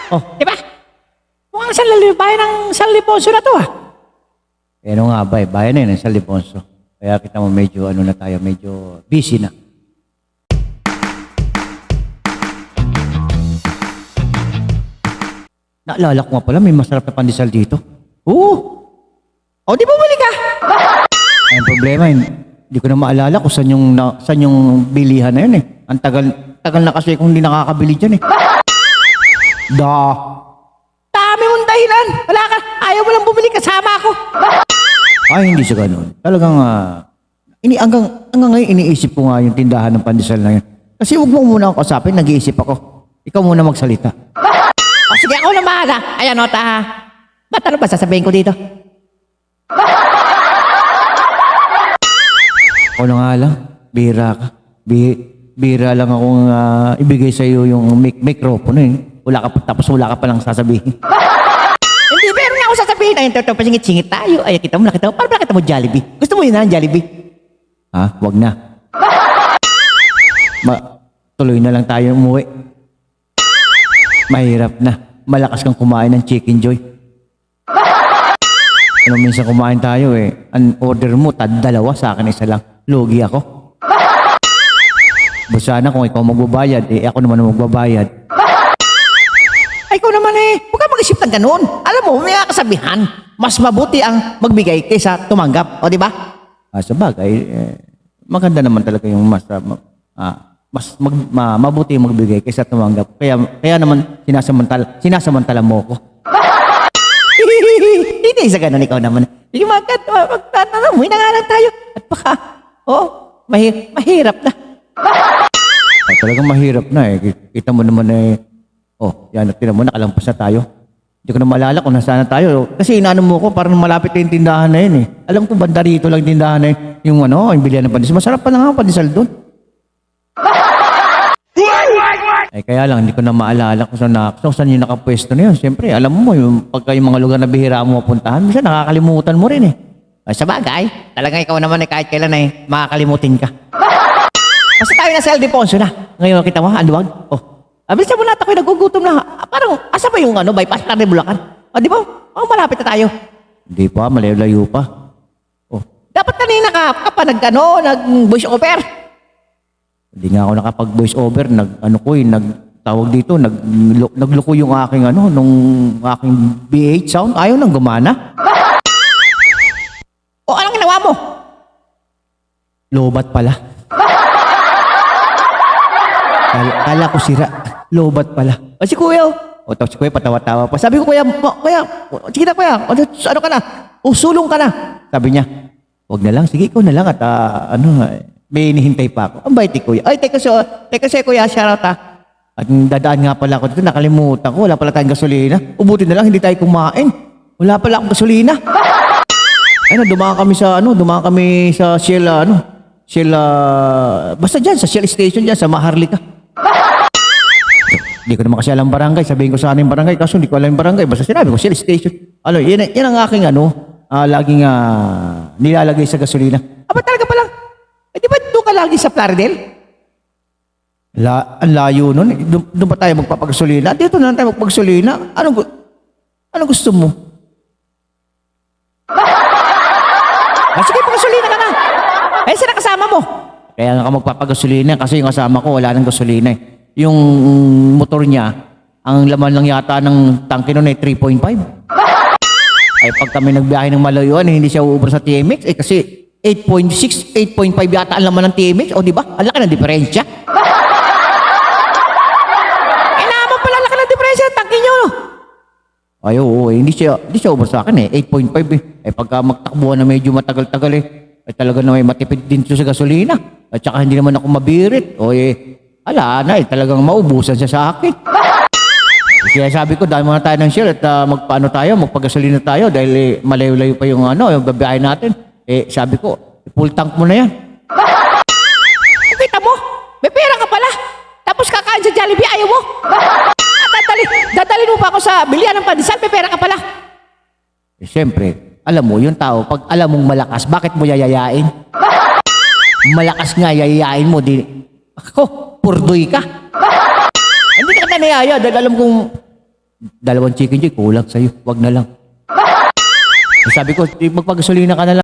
Oh, Di ba? Mukhang bayan ng San Liponso na to ah. ano nga ba eh, bayan na yun, San Liponso. Kaya kita mo medyo ano na tayo, medyo busy na. Naalala ko nga pala, may masarap na pandesal dito. Oo. O di bumili ka. Ang problema, hindi ko na maalala kung saan yung bilihan na yun eh. Ang tagal na kasi kung hindi nakakabili dyan eh. Dami mong dahilan. Wala ka. Ayaw mo lang bumili kasama ako. Ay, hindi siya ganun. Talagang, hanggang ngayon iniisip ko nga yung tindahan ng pandesal na yun. Kasi huwag mo muna ako kasapin, nag-iisip ako. Ikaw muna magsalita. O sige, ako na bahala. Ayan o, ta. Ba't ano ba sasabihin ko dito? Ako na nga lang, bira ka. Bira lang akong ibigay sa iyo yung microphone eh. Tapos wala ka palang sasabihin. Hindi, meron nga ako sasabihin. Ayun, totoo, pasingit-singit tayo. Ay, kita mo, nakita mo. Parang nakita mo Jollibee. Gusto mo yun na, Jollibee? Ha? Wag na. Tuloy na lang tayo umuwi. Mahirap na. Malakas kang kumain ng Chicken Joy. Ano minsan kumain tayo eh. Ang order mo, dalawa, sa akin isa lang. Lugi ako. Sana kung ikaw magbabayad, eh ako naman ang magbabayad. Ay, ikaw naman eh. Huwag ka mag-isip ng ganun. Alam mo, may kasabihan. Mas mabuti ang magbigay kaysa tumanggap. O, di ba? Sa bagay, maganda naman talaga yung mabuti yung magbigay kaysa tumanggap. Kaya naman sinasamantala mo ko. Hindi sa ganun ikaw naman. Sige, magtanong. Uwi na nga lang tayo. At baka, mahirap na. Talagang mahirap na eh. Kita mo naman eh. Yan, tinan mo, nakalampas na tayo. Hindi ko na maalala kung nasaan na tayo. Kasi inaano mo ko, parang malapit na yung tindahan na yun eh. Alam ko, banda rito lang tindahan na yun. Yung bilihan ng pandesal. Masarap pa na nga ang pandesal doon. Ay kaya lang, hindi ko na maalala kung saan yung nakapwesto na yun. Siyempre, alam mo yung pagka yung mga lugar na bihira mo mapuntahan, minsan nakakalimutan mo rin eh. Ay, sa bagay, talagang ikaw naman eh, kahit kailan eh, makakalimutin ka. Basta tayo na sa El Deponso na. Ngayon, kita mo, anduwag. Abilis mo natin ako'y nagugutom na. Parang, asa ba yung bypass na rin Bulacan? Di ba? Malapit na tayo. Hindi pa, malayo-layo pa. Dapat kanina ka pa nag-voice over. Hindi nga ako nakapag-voice over, nagtawag dito, nagluko yung aking nung aking B8 sound, ayaw nang gumana. Anong ginawa mo? Lobat pala. Kala ko sira, lobat pala. Si Kuya. Tapos si Kuya patawa-tawa pa. Sabi ko, Kuya, sige na Kuya, ano ka na? Sulong ka na. Sabi niya, wag na lang, sige ikaw na lang at may hinihintay pa ako. Ang bait ni Kuya. Ay, teka si Kuya, shoutout ha. At dadaan nga pala ako dito, nakalimutan ko, wala pala tayong gasolina. Ubuti na lang, hindi tayo kumain. Wala pala akong gasolina. Dumaan kami sa Shell, basta dyan, sa Shell Station dyan, sa Maharlika. Hindi ko naman kasi alam barangay, sabihin ko sa aning barangay, kaso hindi ko alam yung barangay, basta sinabi ko Shell Station. Yan ang aking laging nilalagay sa gasolina. Aba talaga pala? Di ba doon ka lagi sa Plaridel? Ang layo nun. Doon pa tayo magpapagasolina. Dito na lang tayo magpagasolina. Anong gusto mo? Sige, pagasolina ka na. Saan ang kasama mo? Kaya nga ka magpapagasolina kasi yung kasama ko wala ng gasolina eh. Yung motor niya, ang laman lang yata ng tangke nun ay 3.5. Ay pag kami nagbiyahe ng malayuan, hindi siya uubra sa TMX kasi 8.6, 8.5 yata ang laman ng TMX. Di ba? Ang laki ng diferensya. Naman pala laki ng diferensya ng tangke nyo, no? Ay, oo, hindi siya ubra sa akin eh. 8.5 eh. Pagka magtakbuhan na medyo matagal-tagal eh, ay talaga na may matipid din sa gasolina. At saka hindi naman ako mabirit. Ala na eh, talagang maubusan siya sa akin. Kaya sabi ko, dahil muna tayo ng Shell at magpagasolina tayo dahil malayo-layo pa yung yung babiyahe natin. Sabi ko, full tank mo na yan. Kita mo, may pera ka pala. Tapos kakain sa Jollibee, ayaw mo. Dadalhin mo pa ako sa bilihan ng pandesal, may pera ka pala. Siyempre, alam mo, yung tao, pag alam mong malakas, bakit mo yayayain? Malakas nga, yayayain mo. Ako, purdoy ka. Hindi ka niyaya dahil alam kong 2 chicken joy, kulang sa'yo. Wag na lang. Sabi ko, magpagasolina ka na lang.